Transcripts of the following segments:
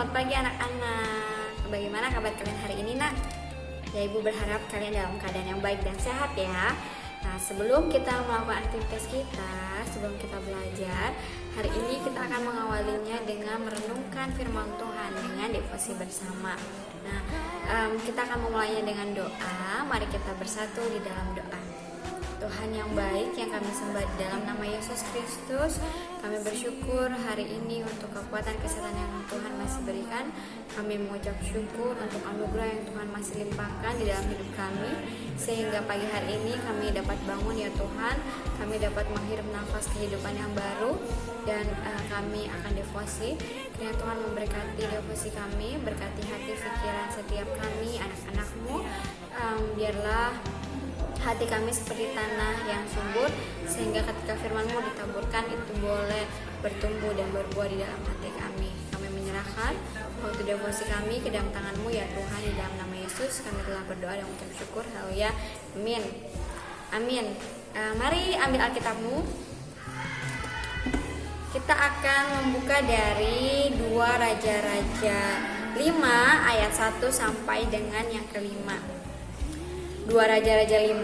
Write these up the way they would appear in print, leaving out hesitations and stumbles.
selamat pagi anak-anak. Bagaimana kabar kalian hari ini nak? Ya ibu berharap kalian dalam keadaan yang baik dan sehat ya. Nah sebelum kita melakukan aktivitas kita, sebelum kita belajar, hari ini kita akan mengawalinya dengan merenungkan firman Tuhan dengan devosi bersama. Nah kita akan memulainya dengan doa. Mari kita bersatu di dalam doa. Tuhan yang baik yang kami sembah di dalam nama Yesus Kristus, kami bersyukur hari ini untuk kekuatan kesehatan yang Tuhan masih berikan. Kami mengucap syukur untuk anugerah yang Tuhan masih limpahkan di dalam hidup kami, sehingga pagi hari ini kami dapat bangun ya Tuhan. Kami dapat menghirup nafas kehidupan yang baru, dan kami akan devosi. Kiranya Tuhan memberkati devosi kami, berkati hati pikiran setiap kami anak-anak-Mu. Biarlah hati kami seperti tanah yang subur, sehingga ketika firman-Mu ditaburkan itu boleh bertumbuh dan berbuah di dalam hati kami. Kami menyerahkan waktu devosi kami ke dalam tangan-Mu ya Tuhan, di dalam nama Yesus kami telah berdoa dan mengucap syukur. Haleluya, amin. Amin. Mari ambil Alkitab-Mu. Kita akan membuka dari 2 Raja-Raja 5 ayat 1 sampai dengan yang kelima. 2 Raja-Raja 5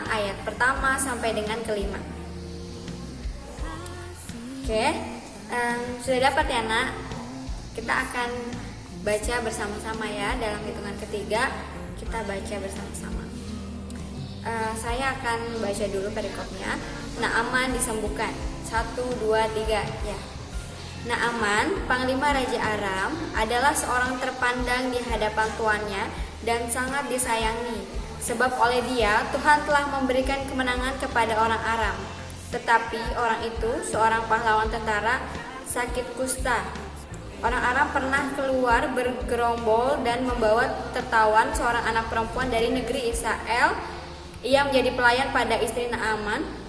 ayat pertama sampai dengan kelima. Oke, sudah dapat ya nak? Kita akan baca bersama-sama ya. Dalam hitungan ketiga kita baca bersama-sama. Saya akan baca dulu perikopnya. Naaman disembuhkan. 1, 2, 3 ya. Naaman, panglima Raja Aram, adalah seorang terpandang di hadapan tuannya dan sangat disayangi. Sebab oleh dia Tuhan telah memberikan kemenangan kepada orang Aram. Tetapi orang itu, seorang pahlawan tentara, sakit kusta. Orang Aram pernah keluar bergerombol dan membawa tertawan seorang anak perempuan dari negeri Israel. Ia menjadi pelayan pada istri Naaman.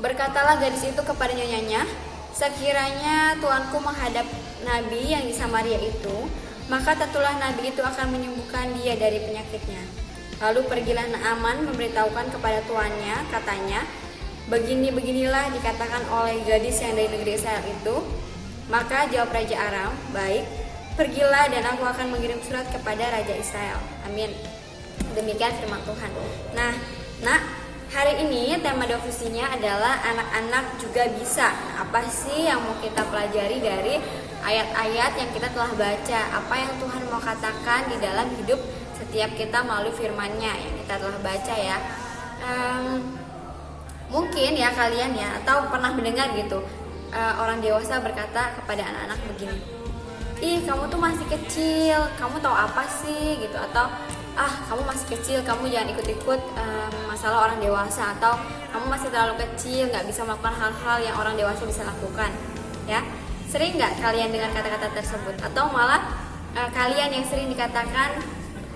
Berkatalah gadis itu kepada nyonyanya, sekiranya tuanku menghadap nabi yang di Samaria itu, maka tentulah nabi itu akan menyembuhkan dia dari penyakitnya. Lalu pergilah Naaman memberitahukan kepada tuannya, katanya, begini-beginilah dikatakan oleh gadis yang dari negeri Israel itu. Maka jawab Raja Aram, baik, pergilah dan aku akan mengirim surat kepada Raja Israel. Amin. Demikian firman Tuhan. Nah, hari ini tema devosinya adalah anak-anak juga bisa. Nah, apa sih yang mau kita pelajari dari ayat-ayat yang kita telah baca? Apa yang Tuhan mau katakan di dalam hidup setiap kita melalui firman-Nya yang kita telah baca ya. Mungkin ya kalian ya, atau pernah mendengar gitu, orang dewasa berkata kepada anak-anak begini, ih kamu tuh masih kecil, kamu tahu apa sih gitu, atau kamu masih kecil, kamu jangan ikut-ikut masalah orang dewasa, atau kamu masih terlalu kecil, gak bisa melakukan hal-hal yang orang dewasa bisa lakukan ya. Sering gak kalian dengar kata-kata tersebut? Atau malah kalian yang sering dikatakan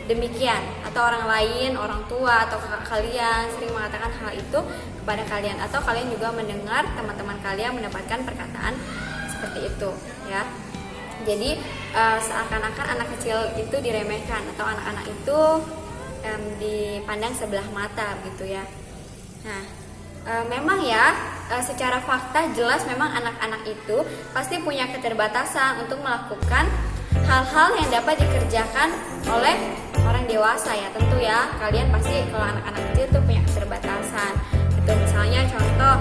demikian, atau orang lain, orang tua atau kakak kalian sering mengatakan hal itu kepada kalian, atau kalian juga mendengar teman-teman kalian mendapatkan perkataan seperti itu ya. Jadi seakan-akan anak kecil itu diremehkan, atau anak-anak itu dipandang sebelah mata gitu ya. Nah memang ya, secara fakta jelas memang anak-anak itu pasti punya keterbatasan untuk melakukan hal-hal yang dapat dikerjakan oleh orang dewasa ya. Tentu ya, kalian pasti kalau anak-anak kecil tuh punya keterbatasan. Itu misalnya contoh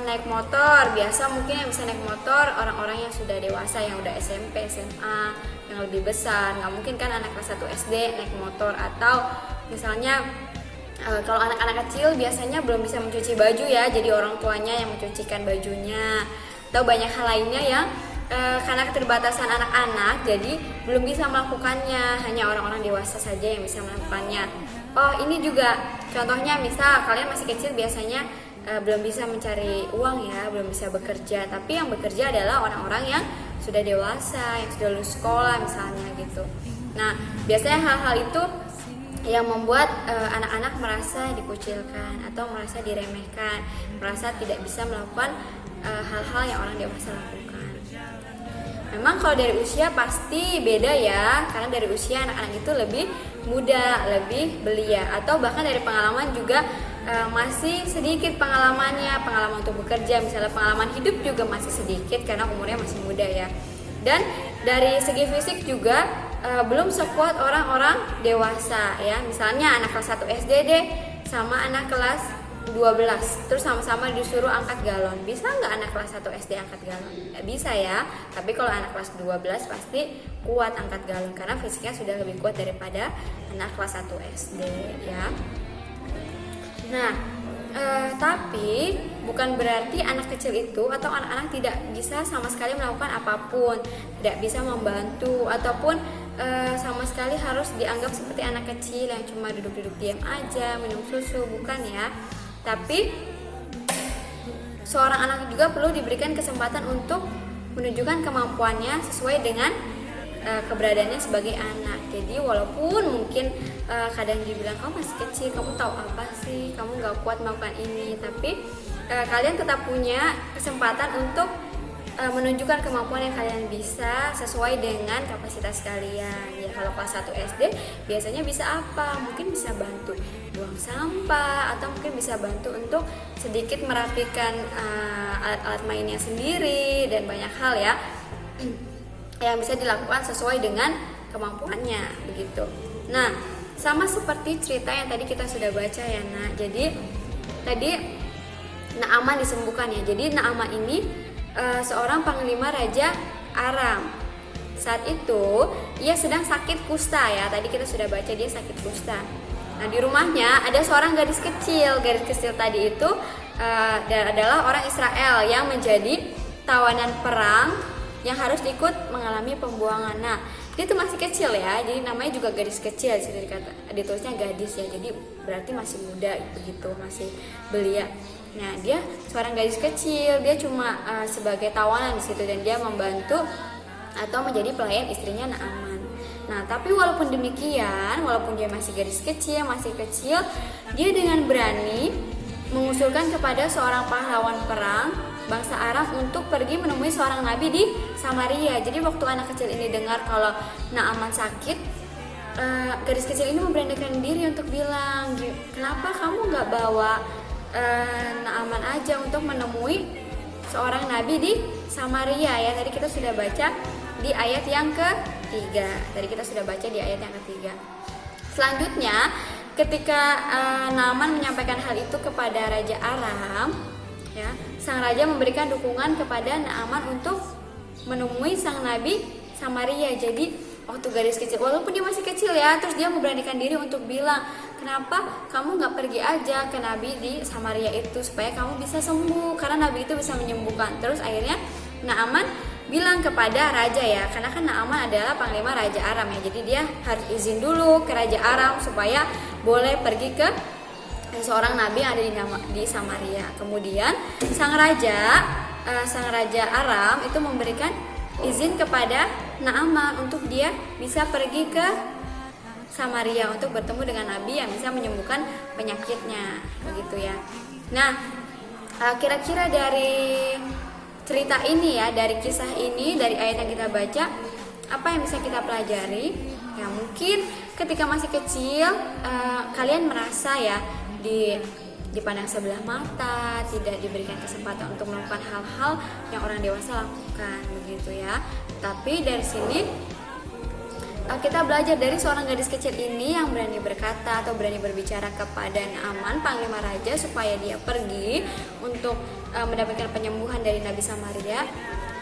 naik motor, biasa mungkin yang bisa naik motor orang-orang yang sudah dewasa, yang udah SMP, SMA, yang lebih besar. Nggak mungkin kan anak kelas 1 SD naik motor. Atau misalnya kalau anak-anak kecil biasanya belum bisa mencuci baju ya, jadi orang tuanya yang mencucikan bajunya. Atau banyak hal lainnya yang karena keterbatasan anak-anak jadi belum bisa melakukannya, hanya orang-orang dewasa saja yang bisa melakukannya. Ini juga contohnya, misal kalian masih kecil biasanya belum bisa mencari uang ya, belum bisa bekerja, tapi yang bekerja adalah orang-orang yang sudah dewasa, yang sudah lulus sekolah misalnya gitu. Nah biasanya hal-hal itu yang membuat anak-anak merasa dikucilkan atau merasa diremehkan, merasa tidak bisa melakukan hal-hal yang orang dewasa lakukan. Memang kalau dari usia pasti beda ya, karena dari usia anak-anak itu lebih muda, lebih belia, atau bahkan dari pengalaman juga masih sedikit pengalamannya, pengalaman untuk bekerja, misalnya pengalaman hidup juga masih sedikit karena umurnya masih muda ya. Dan dari segi fisik juga belum sekuat orang-orang dewasa ya. Misalnya anak kelas 1 SD deh sama anak kelas 12, terus sama-sama disuruh angkat galon. Bisa nggak anak kelas 1 SD angkat galon? Nggak bisa ya. Tapi kalau anak kelas 12 pasti kuat angkat galon karena fisiknya sudah lebih kuat daripada anak kelas 1 SD ya. Nah, tapi bukan berarti anak kecil itu atau anak-anak tidak bisa sama sekali melakukan apapun, tidak bisa membantu ataupun sama sekali harus dianggap seperti anak kecil yang cuma duduk-duduk diam aja, minum susu, bukan ya. Tapi seorang anak juga perlu diberikan kesempatan untuk menunjukkan kemampuannya sesuai dengan keberadaannya sebagai anak. Jadi walaupun mungkin kadang dibilang kamu masih kecil, kamu tahu apa sih, kamu gak kuat melakukan ini, tapi kalian tetap punya kesempatan untuk menunjukkan kemampuan yang kalian bisa sesuai dengan kapasitas kalian. Ya kalau kelas 1 SD biasanya bisa apa? Mungkin bisa bantu buang sampah atau mungkin bisa bantu untuk sedikit merapikan alat-alat mainnya sendiri dan banyak hal ya yang bisa dilakukan sesuai dengan kemampuannya begitu. Nah, sama seperti cerita yang tadi kita sudah baca ya Nak. Jadi tadi Naaman disembuhkan ya. Jadi Naaman ini seorang panglima Raja Aram. Saat itu ia sedang sakit kusta ya. Tadi kita sudah baca dia sakit kusta. Nah, di rumahnya ada seorang gadis kecil. Gadis kecil tadi itu adalah orang Israel yang menjadi tawanan perang yang harus ikut mengalami pembuangan. Nah, dia tuh masih kecil ya, jadi namanya juga gadis kecil. Ditulisnya gadis ya, jadi berarti masih muda begitu, masih belia. Nah, dia seorang gadis kecil, dia cuma sebagai tawanan di situ dan dia membantu atau menjadi pelayan istrinya Naaman. Nah, tapi walaupun demikian, walaupun dia masih gadis kecil, dia dengan berani mengusulkan kepada seorang pahlawan perang bangsa Arab untuk pergi menemui seorang nabi di Samaria. Jadi waktu anak kecil ini dengar kalau Naaman sakit, gadis kecil ini memberanikan diri untuk bilang, kenapa kamu nggak bawa Naaman aja untuk menemui seorang nabi di Samaria ya. Tadi kita sudah baca di ayat yang ketiga. Selanjutnya ketika Naaman menyampaikan hal itu kepada Raja Aram ya, sang raja memberikan dukungan kepada Naaman untuk menemui sang nabi Samaria. Jadi waktu gadis kecil, walaupun dia masih kecil ya, terus dia memberanikan diri untuk bilang, kenapa kamu gak pergi aja ke nabi di Samaria itu supaya kamu bisa sembuh, karena nabi itu bisa menyembuhkan. Terus akhirnya Naaman bilang kepada raja ya, karena kan Naaman adalah panglima Raja Aram ya, jadi dia harus izin dulu ke Raja Aram supaya boleh pergi ke seorang nabi yang ada di Samaria. Kemudian sang raja Aram itu memberikan izin kepada Naaman untuk dia bisa pergi ke Samaria untuk bertemu dengan nabi yang bisa menyembuhkan penyakitnya begitu ya. Nah, kira-kira dari cerita ini ya, dari kisah ini, dari ayat yang kita baca, apa yang bisa kita pelajari? Ya mungkin ketika masih kecil kalian merasa ya dipandang sebelah mata, tidak diberikan kesempatan untuk melakukan hal-hal yang orang dewasa lakukan begitu ya. Tapi dari sini kita belajar dari seorang gadis kecil ini yang berani berkata atau berani berbicara kepada Naaman, panglima raja, supaya dia pergi untuk mendapatkan penyembuhan dari Nabi Samaria.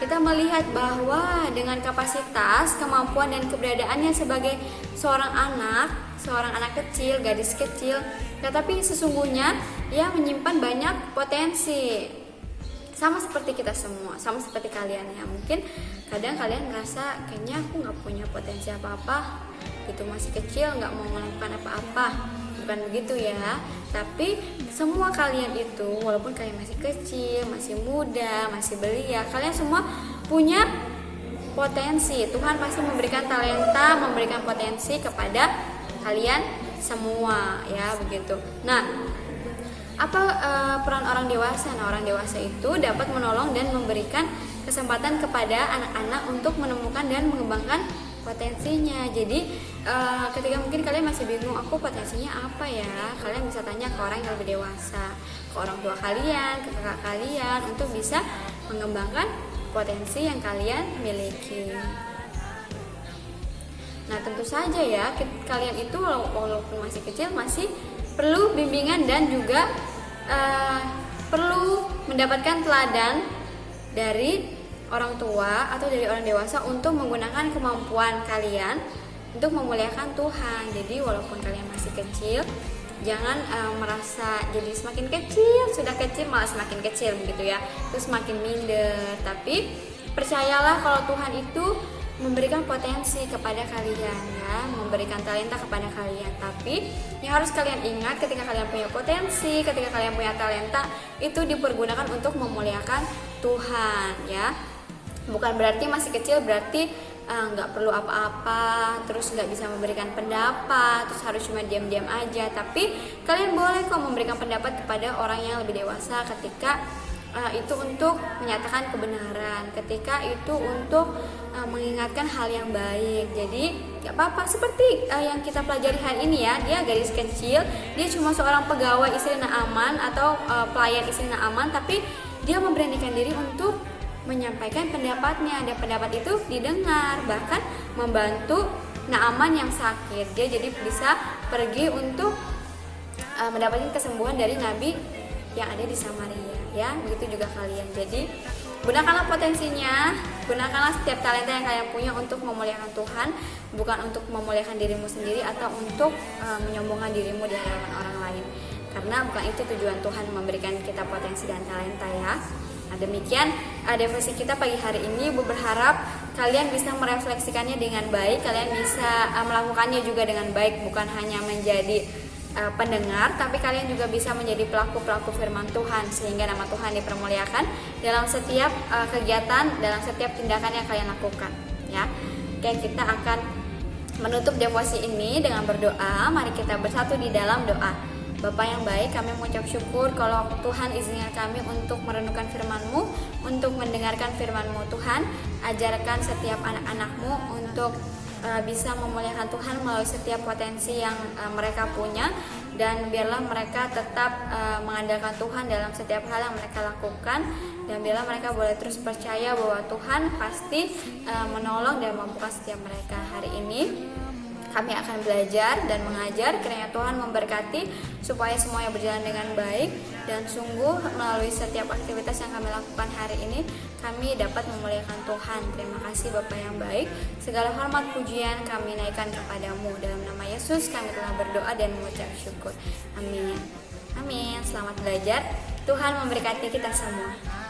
Kita melihat bahwa dengan kapasitas, kemampuan dan keberadaannya sebagai seorang anak kecil, gadis kecil, tetapi sesungguhnya ia menyimpan banyak potensi. Sama seperti kita semua, sama seperti kalian ya. Mungkin kadang kalian merasa kayaknya aku gak punya potensi apa-apa gitu, masih kecil gak mau melakukan apa-apa. Bukan begitu ya. Tapi semua kalian itu, walaupun kalian masih kecil, masih muda, masih belia, kalian semua punya potensi. Tuhan pasti memberikan talenta, memberikan potensi kepada kalian semua ya begitu. Nah, apa peran orang dewasa? Nah, orang dewasa itu dapat menolong dan memberikan kesempatan kepada anak-anak untuk menemukan dan mengembangkan potensinya. Jadi ketika mungkin kalian masih bingung, aku potensinya apa ya, kalian bisa tanya ke orang yang lebih dewasa, ke orang tua kalian, ke kakak kalian, untuk bisa mengembangkan potensi yang kalian miliki. Nah tentu saja ya, kalian itu walaupun masih kecil masih perlu bimbingan dan juga perlu mendapatkan teladan dari orang tua atau dari orang dewasa untuk menggunakan kemampuan kalian untuk memuliakan Tuhan. Jadi walaupun kalian masih kecil, jangan merasa jadi semakin kecil, sudah kecil malah semakin kecil begitu ya, terus semakin minder. Tapi percayalah kalau Tuhan itu memberikan potensi kepada kalian ya, memberikan talenta kepada kalian. Tapi yang harus kalian ingat, ketika kalian punya potensi, ketika kalian punya talenta, itu dipergunakan untuk memuliakan Tuhan ya. Bukan berarti masih kecil berarti nggak perlu apa-apa, terus nggak bisa memberikan pendapat, terus harus cuma diam-diam aja. Tapi kalian boleh kok memberikan pendapat kepada orang yang lebih dewasa ketika itu untuk menyatakan kebenaran, ketika itu untuk mengingatkan hal yang baik. Jadi nggak apa-apa, seperti yang kita pelajari hari ini ya, dia gadis kecil, dia cuma seorang pegawai istri Naaman atau pelayan istri Naaman, tapi dia memberanikan diri untuk menyampaikan pendapatnya, dan pendapat itu didengar, bahkan membantu Naaman yang sakit. Dia jadi bisa pergi untuk mendapatkan kesembuhan dari nabi yang ada di Samaria ya. Begitu juga kalian. Jadi gunakanlah potensinya, gunakanlah setiap talenta yang kalian punya untuk memuliakan Tuhan, bukan untuk memuliakan dirimu sendiri atau untuk menyombongkan dirimu di hadapan orang lain, karena bukan itu tujuan Tuhan memberikan kita potensi dan talenta ya. Nah, demikian devosi kita pagi hari ini. Ibu berharap kalian bisa merefleksikannya dengan baik, kalian bisa melakukannya juga dengan baik, bukan hanya menjadi pendengar, tapi kalian juga bisa menjadi pelaku-pelaku firman Tuhan, sehingga nama Tuhan dipermuliakan dalam setiap kegiatan, dalam setiap tindakan yang kalian lakukan ya. Oke, kita akan menutup devosi ini dengan berdoa. Mari kita bersatu di dalam doa. Bapa yang baik, kami mengucap syukur kalau Tuhan izinkan kami untuk merenungkan firman-Mu, untuk mendengarkan firman-Mu. Tuhan, ajarkan setiap anak-anak-Mu untuk bisa memuliakan Tuhan melalui setiap potensi yang mereka punya, dan biarlah mereka tetap mengandalkan Tuhan dalam setiap hal yang mereka lakukan, dan biarlah mereka boleh terus percaya bahwa Tuhan pasti menolong dan membuka setiap mereka. Hari ini kami akan belajar dan mengajar, kiranya Tuhan memberkati supaya semuanya berjalan dengan baik, dan sungguh melalui setiap aktivitas yang kami lakukan hari ini kami dapat memuliakan Tuhan. Terima kasih Bapa yang baik, segala hormat pujian kami naikkan kepadamu. Dalam nama Yesus kami telah berdoa dan mengucap syukur. Amin. Amin. Selamat belajar. Tuhan memberkati kita semua.